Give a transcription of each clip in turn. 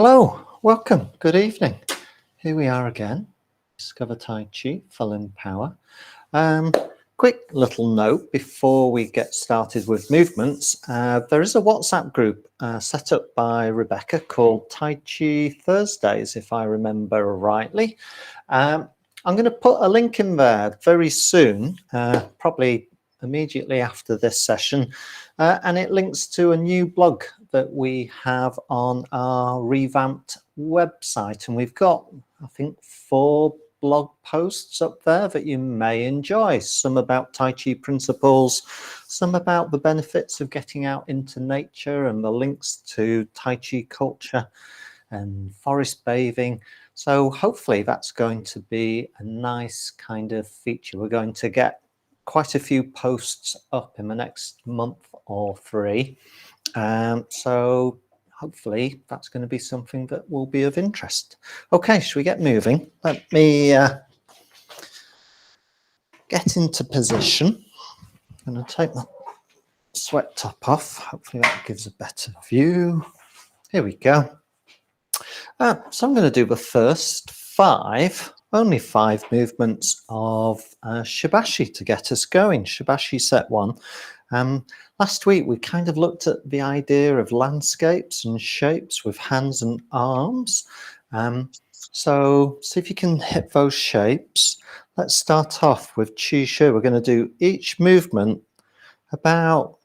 Hello, welcome, good evening. Here we are again, Discover Tai Chi, Full in Power. Quick little note before we get started with movements. There is a WhatsApp group set up by Rebecca called Tai Chi Thursdays, if I remember rightly. I'm going to put a link in there very soon, probably immediately after this session, and it links to a new blog that we have on our revamped website, and we've got, I think, 4 blog posts up there that you may enjoy. Some about Tai Chi principles, some about the benefits of getting out into nature and the links to Tai Chi culture and forest bathing. So hopefully that's going to be a nice kind of feature. We're going to get quite a few posts up in the next month or 3. So hopefully that's going to be something that will be of interest. Okay, should we get moving? Let me get into position. I'm going to take my sweat top off. Hopefully that gives a better view. Here we go. So I'm going to do the first 5, only 5 movements of Shibashi to get us going. Shibashi set 1. Last week we kind of looked at the idea of landscapes and shapes with hands and arms. So see if you can hit those shapes. Let's start off with Chi Shi. We're going to do each movement about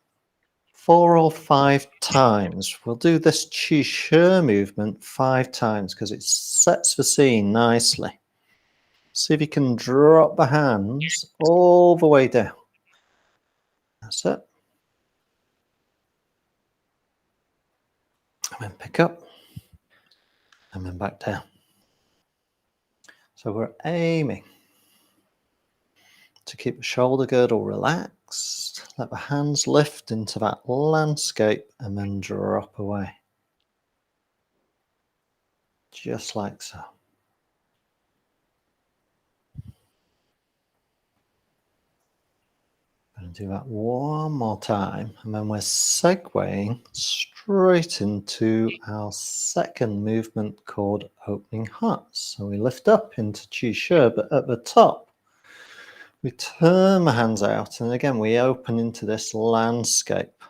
4 or 5 times. We'll do this Chi Shi movement 5 times because it sets the scene nicely. See if you can drop the hands all the way down. That's it. And then pick up. And then back down. So we're aiming to keep the shoulder girdle relaxed. Let the hands lift into that landscape and then drop away. Just like so. Going to do that one more time, and then we're segueing straight into our second movement called opening heart. So we lift up into Chi Shi, but at the top, we turn the hands out, and again, we open into this landscape.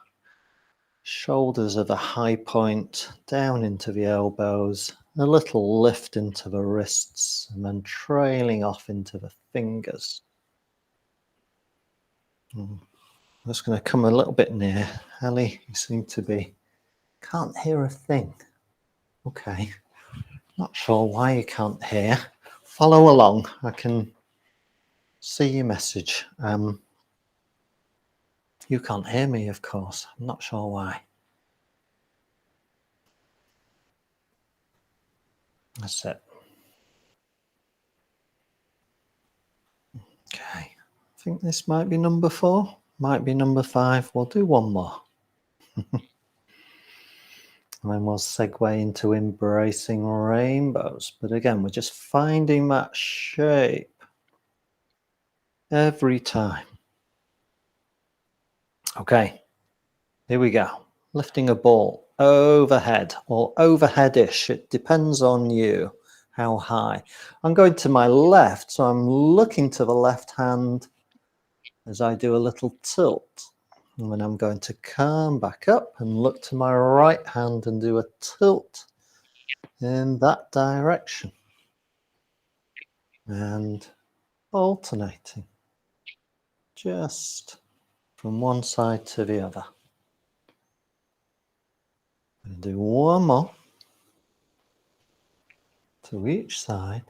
Shoulders are the high point, down into the elbows, a little lift into the wrists, and then trailing off into the fingers. I'm just going to come a little bit near. Ali, you seem to be, can't hear a thing. Okay, not sure why you can't hear. Follow along, I can see your message. You can't hear me, of course. I'm not sure why. That's it. Okay, I think this might be number 4, might be number 5. We'll do one more. And then we'll segue into embracing rainbows. But again, we're just finding that shape every time. Okay, here we go. Lifting a ball overhead or overhead-ish. It depends on you how high. I'm going to my left, so I'm looking to the left hand as I do a little tilt. And then I'm going to come back up and look to my right hand and do a tilt in that direction. And alternating just from one side to the other. And do one more to each side.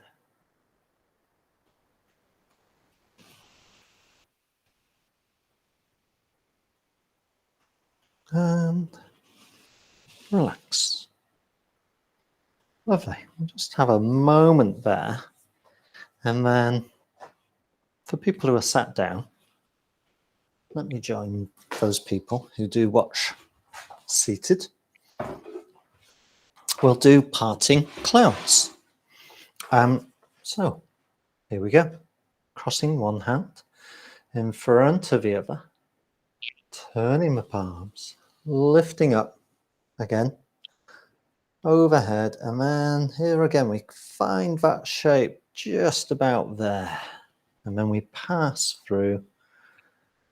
And relax. Lovely. We'll just have a moment there. And then for people who are sat down, let me join those people who do watch seated. We'll do parting clouds. So here we go. Crossing one hand in front of the other, turning the palms, lifting up again, overhead, and then here again we find that shape just about there, and then we pass through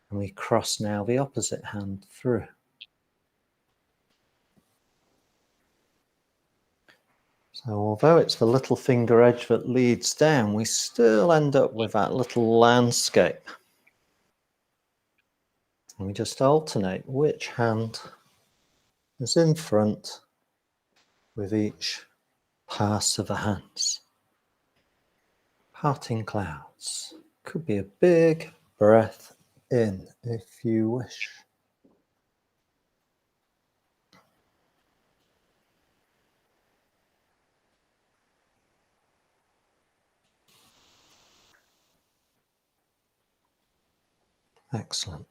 and we cross now the opposite hand through. So although it's the little finger edge that leads down, we still end up with that little landscape. And we just alternate which hand is in front with each pass of the hands. Parting clouds. Could be a big breath in if you wish. Excellent.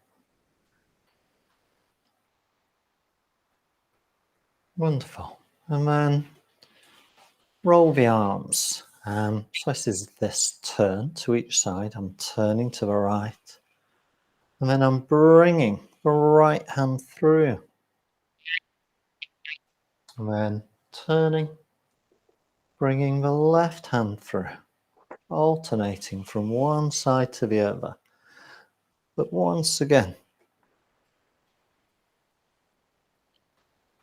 Wonderful. And then roll the arms. So this is this turn to each side. I'm turning to the right. And then I'm bringing the right hand through. And then turning, bringing the left hand through. Alternating from one side to the other. But once again,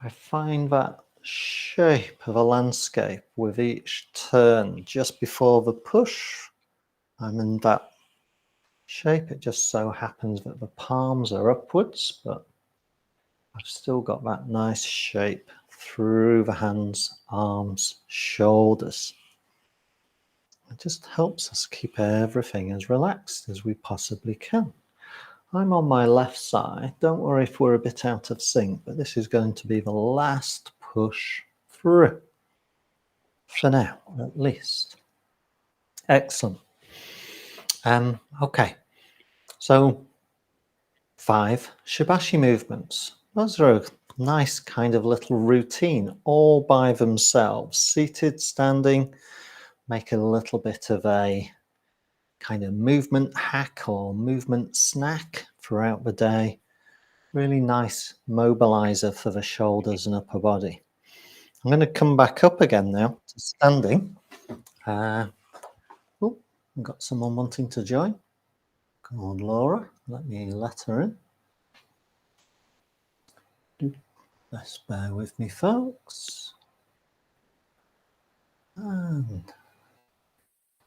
I find that shape of a landscape with each turn. Just before the push, I'm in that shape. It just so happens that the palms are upwards, but I've still got that nice shape through the hands, arms, shoulders. It just helps us keep everything as relaxed as we possibly can. I'm on my left side. Don't worry if we're a bit out of sync, but this is going to be the last push through. For now, at least. Excellent. Okay, so 5 Shibashi movements. Those are a nice kind of little routine all by themselves. Seated, standing, make a little bit of a kind of movement hack or movement snack throughout the day. Really nice mobilizer for the shoulders and upper body. I'm going to come back up again now to standing. Oh, I've got someone wanting to join. Come on, Laura. Let me let her in. Just bear with me, folks. And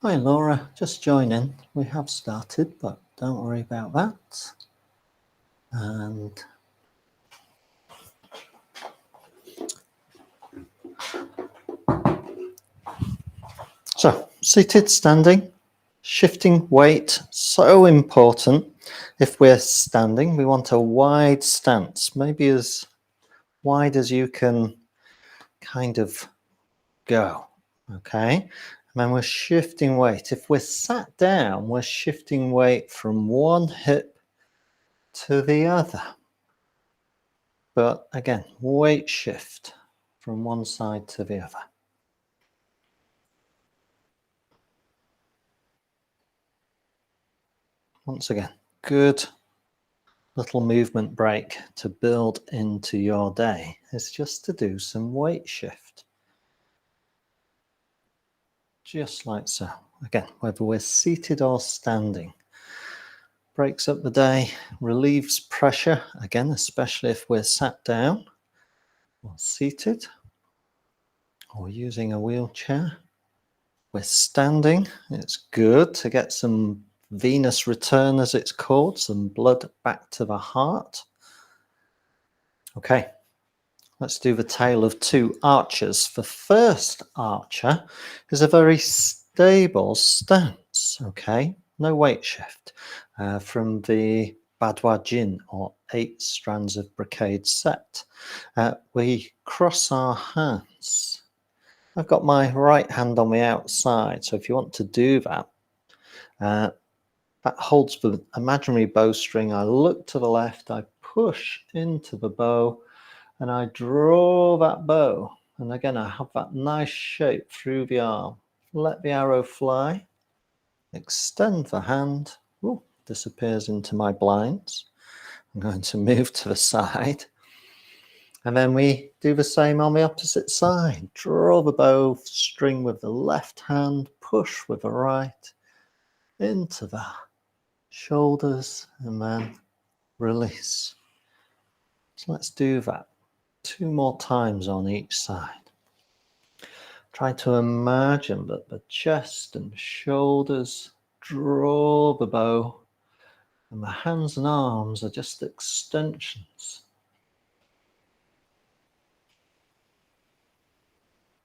hi, Laura. Just join in. We have started, but don't worry about that. And so, seated, standing, shifting weight, so important. If we're standing, we want a wide stance, maybe as wide as you can kind of go, okay? And then we're shifting weight. If we're sat down, we're shifting weight from one hip to the other. But again, weight shift from one side to the other. Once again, good little movement break to build into your day is just to do some weight shift. Just like so. Again, whether we're seated or standing. Breaks up the day, relieves pressure, again, especially if we're sat down or seated or using a wheelchair. We're standing, it's good to get some venous return, as it's called, some blood back to the heart. Okay, let's do the tale of two archers. The first archer is a very stable stance, okay? No weight shift. From the Badwa Jin, or 8 strands of brocade set. We cross our hands. I've got my right hand on the outside, so if you want to do that, that holds the imaginary bowstring. I look to the left, I push into the bow, and I draw that bow. And again, I have that nice shape through the arm. Let the arrow fly, extend the hand. Ooh, disappears into my blinds. I'm going to move to the side. And then we do the same on the opposite side. Draw the bow string with the left hand, push with the right into the shoulders, and then release. So let's do that 2 more times on each side. Try to imagine that the chest and shoulders draw the bow, and the hands and arms are just extensions.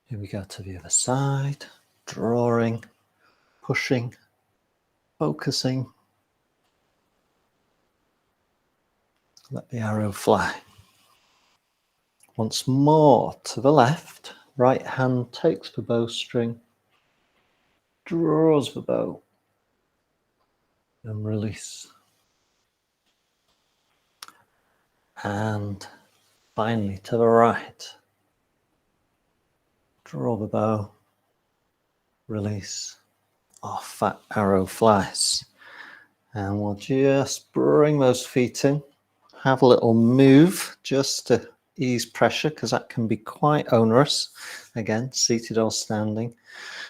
Here we go to the other side, drawing, pushing, focusing. Let the arrow fly. Once more to the left, right hand takes the bowstring, draws the bow, and release. And finally to the right, draw the bow, release. Off that arrow flies. And we'll just bring those feet in, have a little move just to ease pressure, because that can be quite onerous, again, seated or standing.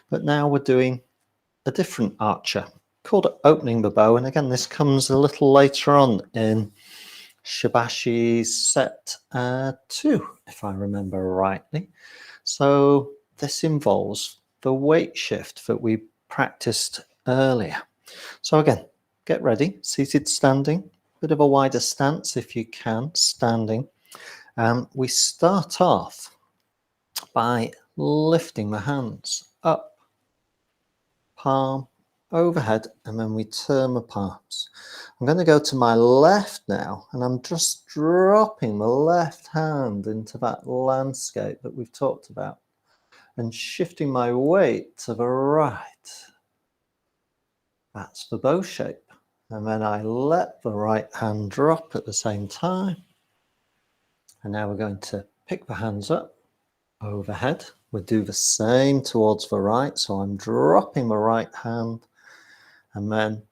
But now we're doing a different archer called opening the bow, and again this comes a little later on in Shibashi set 2, if I remember rightly. So this involves the weight shift that we practiced earlier. So again, get ready, seated, standing, bit of a wider stance if you can, standing. We start off by lifting the hands up, palm, overhead, and then we turn the palms. I'm going to go to my left now, and I'm just dropping the left hand into that landscape that we've talked about and shifting my weight to the right. That's the bow shape. And then I let the right hand drop at the same time. And now we're going to pick the hands up overhead. We'll do the same towards the right. So I'm dropping the right hand and then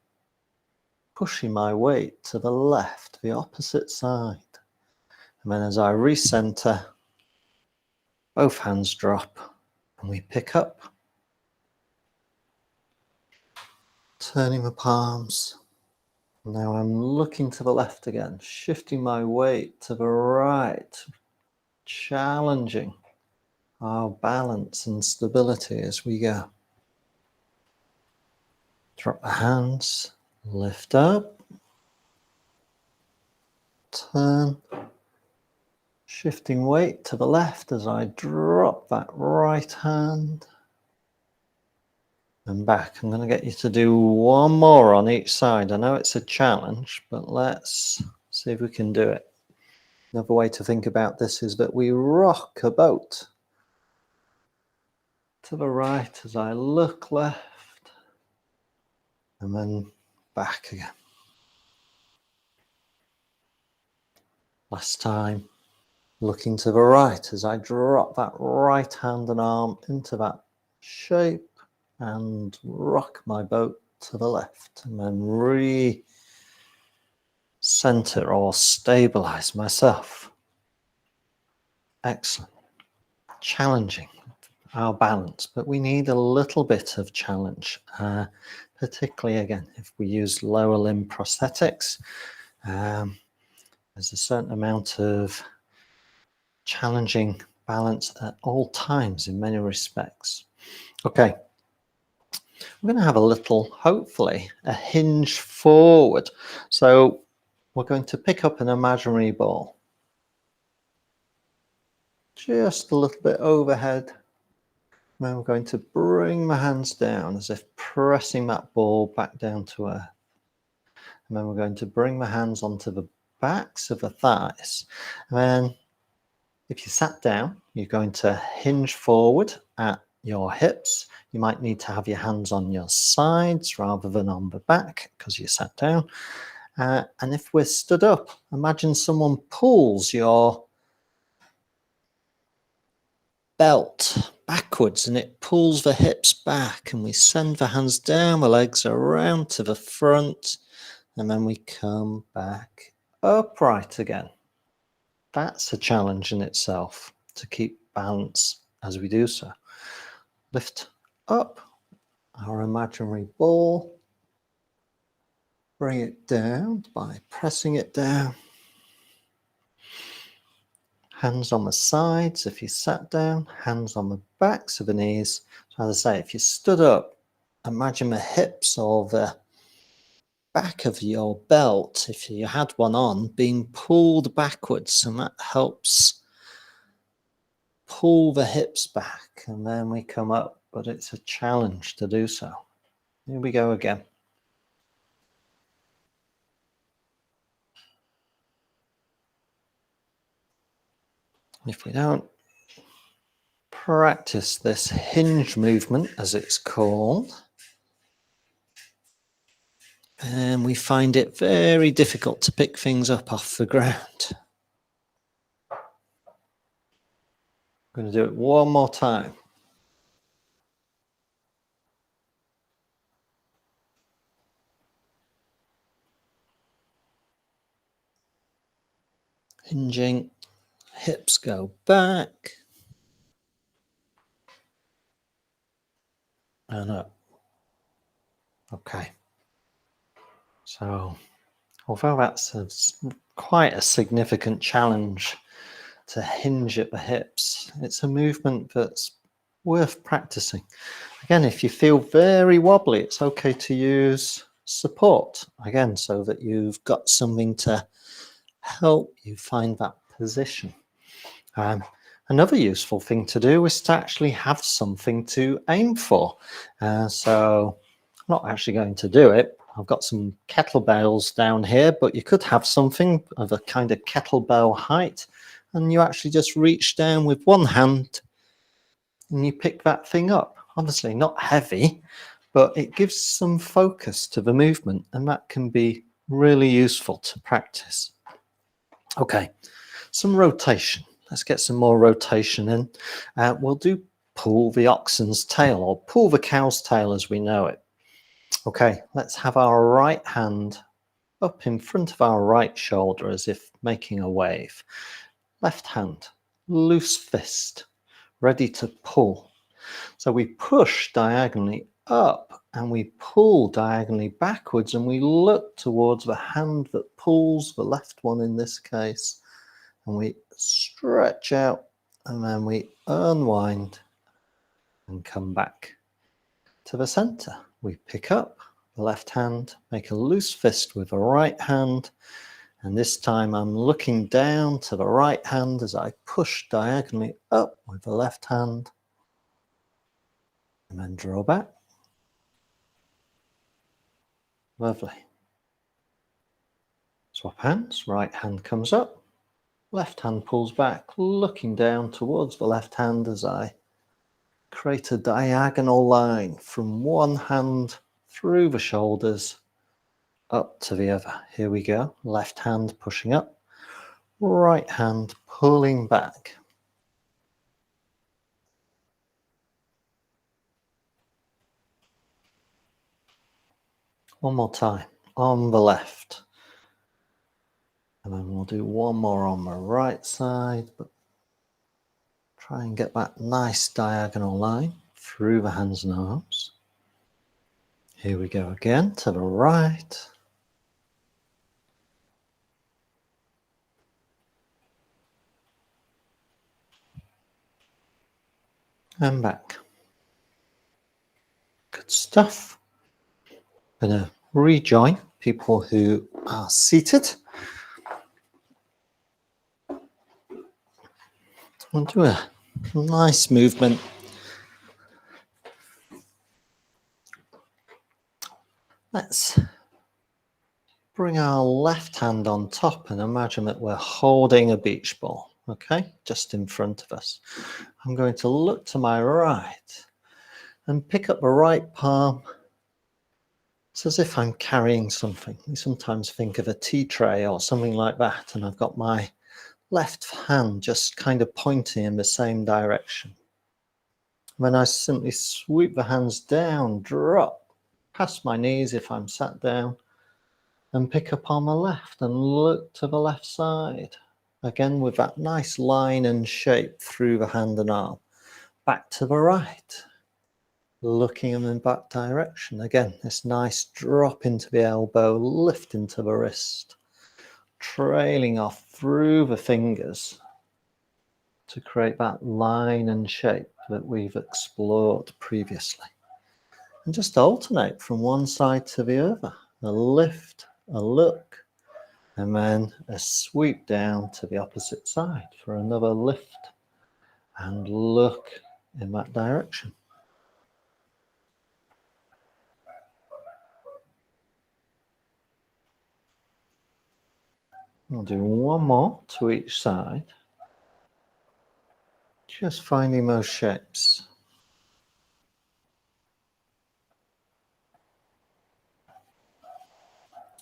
pushing my weight to the left, the opposite side. And then as I recenter, both hands drop and we pick up, turning the palms. Now I'm looking to the left again, shifting my weight to the right, challenging our balance and stability as we go. Drop the hands, lift up, turn, shifting weight to the left as I drop that right hand and back. I'm going to get you to do one more on each side. I know it's a challenge, but let's see if we can do it. Another way to think about this is that we rock a boat to the right as I look left and then back again. Last time, looking to the right as I drop that right hand and arm into that shape and rock my boat to the left and then re-center or stabilize myself. Excellent. Challenging our balance, but we need a little bit of challenge, particularly again if we use lower limb prosthetics. There's a certain amount of challenging balance at all times in many respects. Okay, we're going to have a little, hopefully, a hinge forward. So we're going to pick up an imaginary ball, just a little bit overhead. Then we're going to bring my hands down as if pressing that ball back down to earth. And then we're going to bring my hands onto the backs of the thighs. And then if you sat down, you're going to hinge forward at your hips. You might need to have your hands on your sides rather than on the back because you sat down. And if we're stood up, imagine someone pulls your belt backwards and it pulls the hips back, and we send the hands down, the legs around to the front, and then we come back upright again. That's a challenge in itself, to keep balance as we do so. Lift up our imaginary ball. Bring it down by pressing it down. Hands on the sides if you sat down, hands on the backs of the knees. So as I say, if you stood up, imagine the hips or the back of your belt, if you had one on, being pulled backwards, and that helps pull the hips back, and then we come up, but it's a challenge to do so. Here we go again. If we don't practice this hinge movement, as it's called, and we find it very difficult to pick things up off the ground. I'm going to do it one more time. Hinging, hips go back and up. Okay. So, although that's quite a significant challenge to hinge at the hips, it's a movement that's worth practicing. Again, if you feel very wobbly, it's okay to use support, again, so that you've got something to help you find that position. Another useful thing to do is to actually have something to aim for. So I'm not actually going to do it. I've got some kettlebells down here, but you could have something of a kind of kettlebell height, and you actually just reach down with one hand and you pick that thing up. Obviously not heavy, but it gives some focus to the movement, and that can be really useful to practice. Okay, some rotation. Let's get some more rotation in. We'll do pull the oxen's tail, or pull the cow's tail as we know it. Okay, let's have our right hand up in front of our right shoulder as if making a wave. Left hand, loose fist, ready to pull. So we push diagonally up and we pull diagonally backwards, and we look towards the hand that pulls, the left one in this case, and we stretch out, and then we unwind and come back to the center. We pick up the left hand, make a loose fist with the right hand, and this time I'm looking down to the right hand as I push diagonally up with the left hand, and then draw back. Lovely. Swap hands, right hand comes up, left hand pulls back, looking down towards the left hand as I create a diagonal line from one hand through the shoulders up to the other. Here we go. Left hand pushing up, right hand pulling back. One more time on the left. And then we'll do one more on the right side, but try and get that nice diagonal line through the hands and arms. Here we go again to the right. And back. Good stuff. I'm going to rejoin people who are seated. We'll do a nice movement. Let's bring our left hand on top and imagine that we're holding a beach ball, okay, just in front of us. I'm going to look to my right and pick up the right palm. It's as if I'm carrying something. We sometimes think of a tea tray or something like that, and I've got my left hand just kind of pointing in the same direction. When I simply sweep the hands down, drop past my knees if I'm sat down, and pick up on the left and look to the left side. again with that nice line and shape through the hand and arm. Back to the right, looking in the back direction. Again, this nice drop into the elbow, lift into the wrist, trailing off through the fingers to create that line and shape that we've explored previously. And just alternate from one side to the other. A lift, a look, and then a sweep down to the opposite side for another lift and look in that direction. We'll do one more to each side. Just finding those shapes.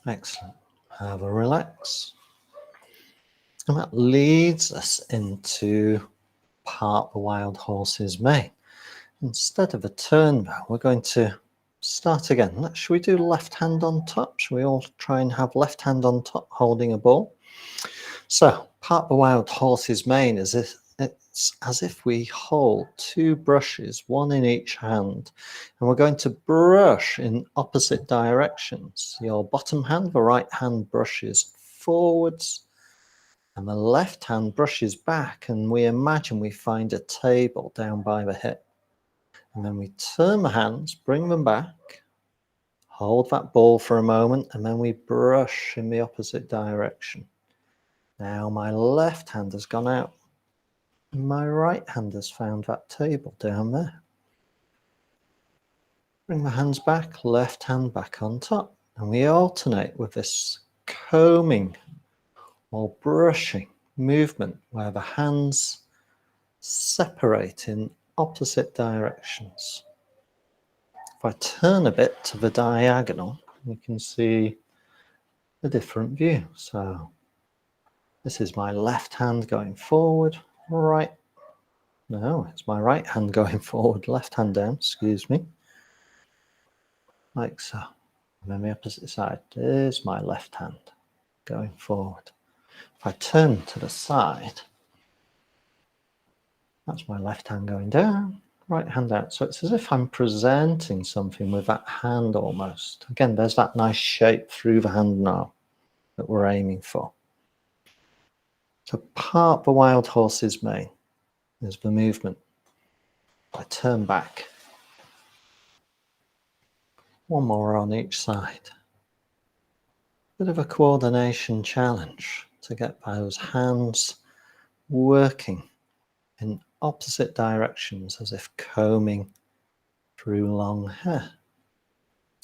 Excellent. Have a relax. And that leads us into part the wild horse's mane. Instead of a turn though, we're going to start again. Should we do left hand on top? Should we all try and have left hand on top holding a ball? So part the wild horse's mane is it's as if we hold two brushes, one in each hand, and we're going to brush in opposite directions. Your bottom hand, the right hand brushes forwards, and the left hand brushes back, and we imagine we find a table down by the hip. And then we turn the hands, bring them back, hold that ball for a moment, and then we brush in the opposite direction. Now my left hand has gone out. My right hand has found that table down there. Bring the hands back, left hand back on top. And we alternate with this combing or brushing movement where the hands separate in opposite directions. If I turn a bit to the diagonal, you can see a different view. So this is my left hand going forward, right. No, it's my right hand going forward, left hand down, excuse me. Like so. And then the opposite side, there's my left hand going forward. If I turn to the side, that's my left hand going down, right hand out. So it's as if I'm presenting something with that hand almost. Again, there's that nice shape through the hand and arm that we're aiming for. So part the wild horse's mane is the movement. I turn back. One more on each side. Bit of a coordination challenge to get those hands working in opposite directions as if combing through long hair.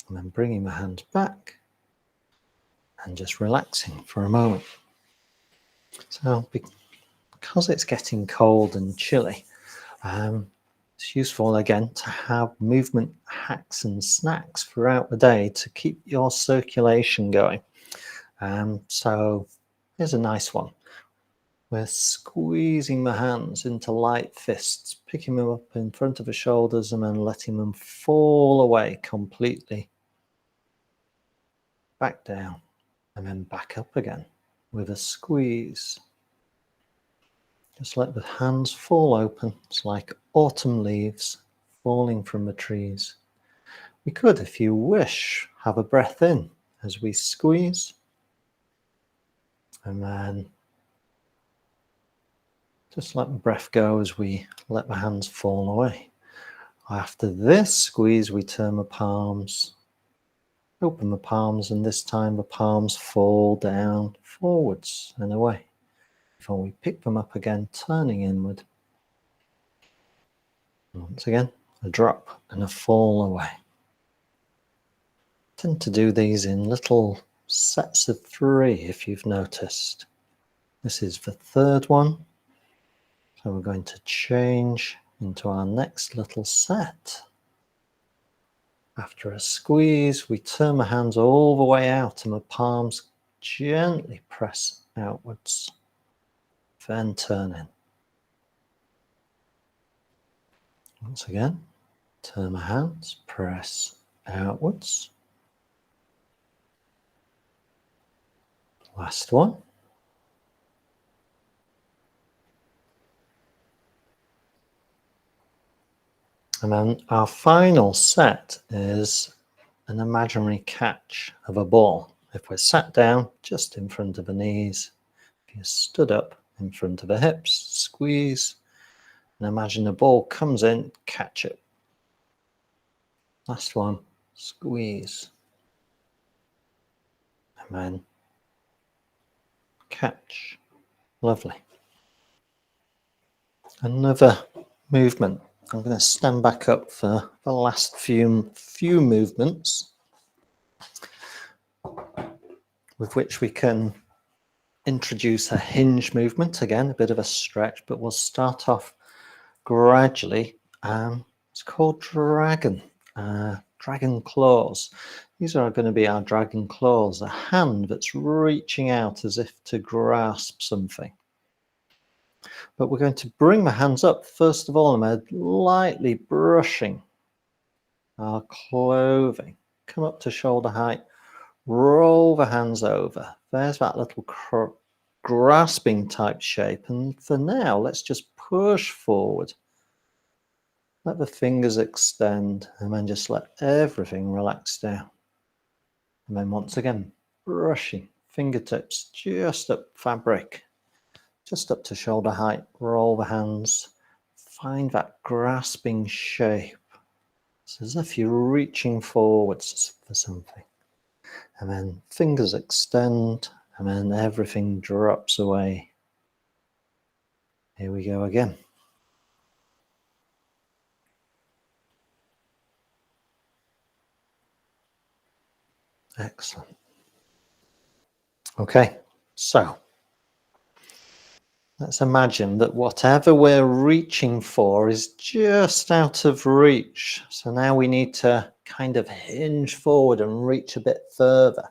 And then bringing the hands back and just relaxing for a moment. So because it's getting cold and chilly, it's useful again to have movement hacks and snacks throughout the day to keep your circulation going. So here's a nice one. We're squeezing the hands into light fists, picking them up in front of the shoulders and then letting them fall away completely. Back down and then back up again with a squeeze. Just let the hands fall open. It's like autumn leaves falling from the trees. We could, if you wish, have a breath in as we squeeze and then just let the breath go as we let the hands fall away. After this squeeze, we turn the palms, open the palms, and this time the palms fall down forwards and away. Before we pick them up again, turning inward. Once again, a drop and a fall away. I tend to do these in little sets of 3 if you've noticed. This is the third one. So we're going to change into our next little set. After a squeeze, we turn the hands all the way out and the palms gently press outwards. Then turn in. Once again, turn the hands, press outwards. Last one. And then our final set is an imaginary catch of a ball. If we're sat down, just in front of the knees. If you stood up, in front of the hips, squeeze, and imagine the ball comes in, catch it. Last one, squeeze. And then catch. Lovely. Another movement. I'm going to stand back up for the last few movements with which we can introduce a hinge movement. Again, a bit of a stretch, but we'll start off gradually. It's called dragon. Dragon claws. These are going to be our dragon claws, a hand that's reaching out as if to grasp something. But we're going to bring the hands up. First of all, I'm lightly brushing our clothing. Come up to shoulder height. Roll the hands over. There's that little grasping type shape. And for now, let's just push forward. Let the fingers extend and then just let everything relax down. And then once again, brushing fingertips just up fabric, just up to shoulder height. Roll the hands. Find that grasping shape. It's as if you're reaching forwards for something. And then fingers extend, and then everything drops away. Here we go again. Excellent. Okay, so let's imagine that whatever we're reaching for is just out of reach. So now we need to kind of hinge forward and reach a bit further.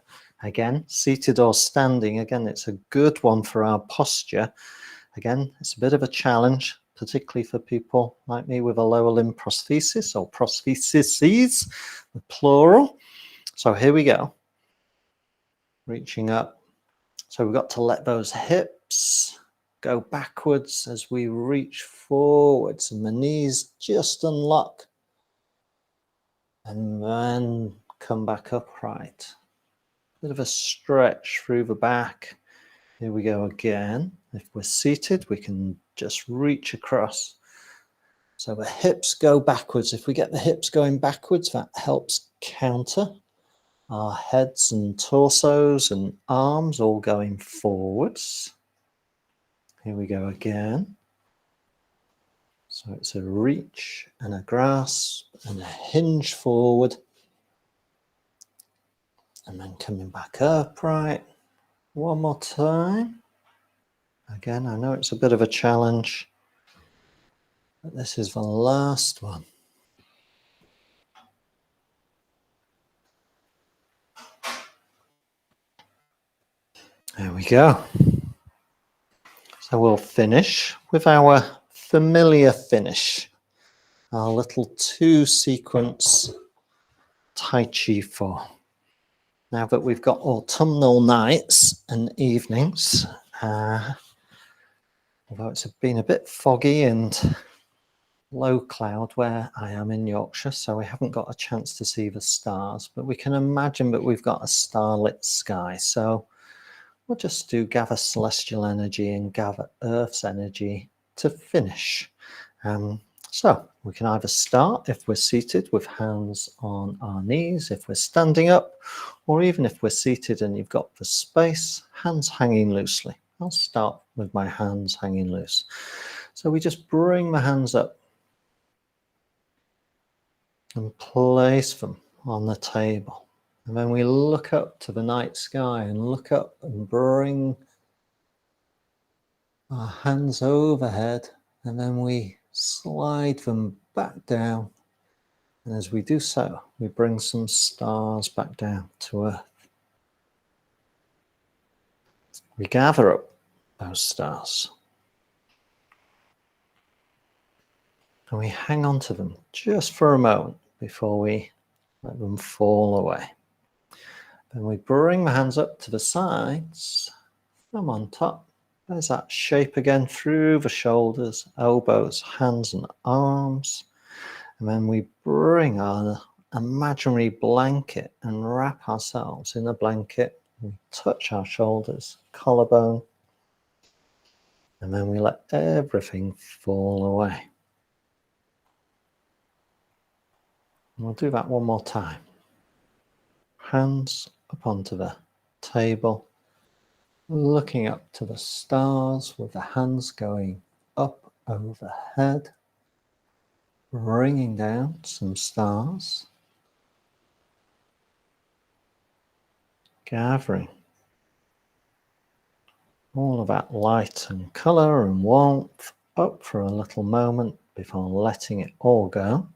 Again, seated or standing, again, it's a good one for our posture. Again, it's a bit of a challenge, particularly for people like me with a lower limb prosthesis or prostheses, the plural. So here we go. Reaching up. So we've got to let those hips go backwards as we reach forwards, and the knees just unlock. And then come back upright. Bit of a stretch through the back. Here we go again. If we're seated, we can just reach across. So the hips go backwards. If we get the hips going backwards, that helps counter our heads and torsos and arms all going forwards. Here we go again. So it's a reach and a grasp and a hinge forward. And then coming back upright. One more time. Again, I know it's a bit of a challenge, but this is the last one. There we go. So we'll finish with our familiar finish, our little 2-sequence Tai Chi form. Now that we've got autumnal nights and evenings, although it's been a bit foggy and low cloud where I am in Yorkshire, so we haven't got a chance to see the stars, but we can imagine that we've got a starlit sky. So we'll just gather celestial energy and gather Earth's energy to finish. So we can either start, if we're seated, with hands on our knees, if we're standing up, or even if we're seated and you've got the space, hands hanging loosely. I'll start with my hands hanging loose. So we just bring the hands up and place them on the table. And then we look up to the night sky and look up and bring our hands overhead, and then we slide them back down. And as we do so, we bring some stars back down to Earth. We gather up those stars. And we hang on to them just for a moment before we let them fall away. Then we bring the hands up to the sides, thumb on top. There's that shape again through the shoulders, elbows, hands and arms. And then we bring our imaginary blanket and wrap ourselves in the blanket. We touch our shoulders, collarbone, and then we let everything fall away. And we'll do that one more time. Hands up onto the table, looking up to the stars with the hands going up overhead, bringing down some stars, gathering all of that light and colour and warmth up for a little moment before letting it all go.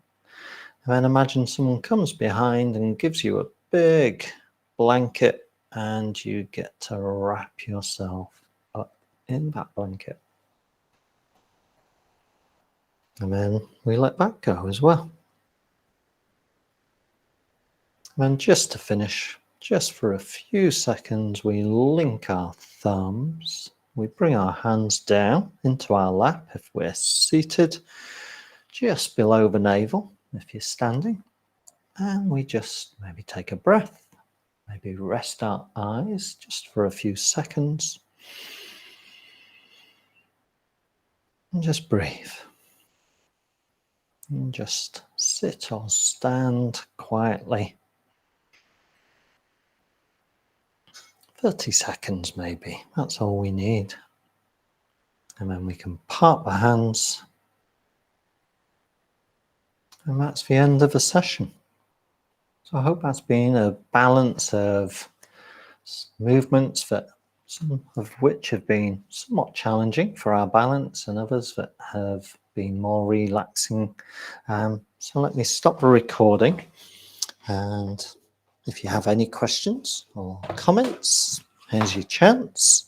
And then imagine someone comes behind and gives you a big blanket, and you get to wrap yourself up in that blanket. And then we let that go as well. And just to finish, just for a few seconds, we link our thumbs. We bring our hands down into our lap if we're seated, just below the navel if you're standing. And we just maybe take a breath, maybe rest our eyes just for a few seconds. And just breathe. And just sit or stand quietly. 30 seconds maybe, that's all we need. And then we can part the hands. And that's the end of the session. So I hope that's been a balance of movements, that some of which have been somewhat challenging for our balance and others that have been more relaxing. So let me stop the recording, and if you have any questions or comments, here's your chance.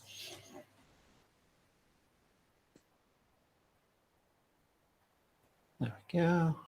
There we go.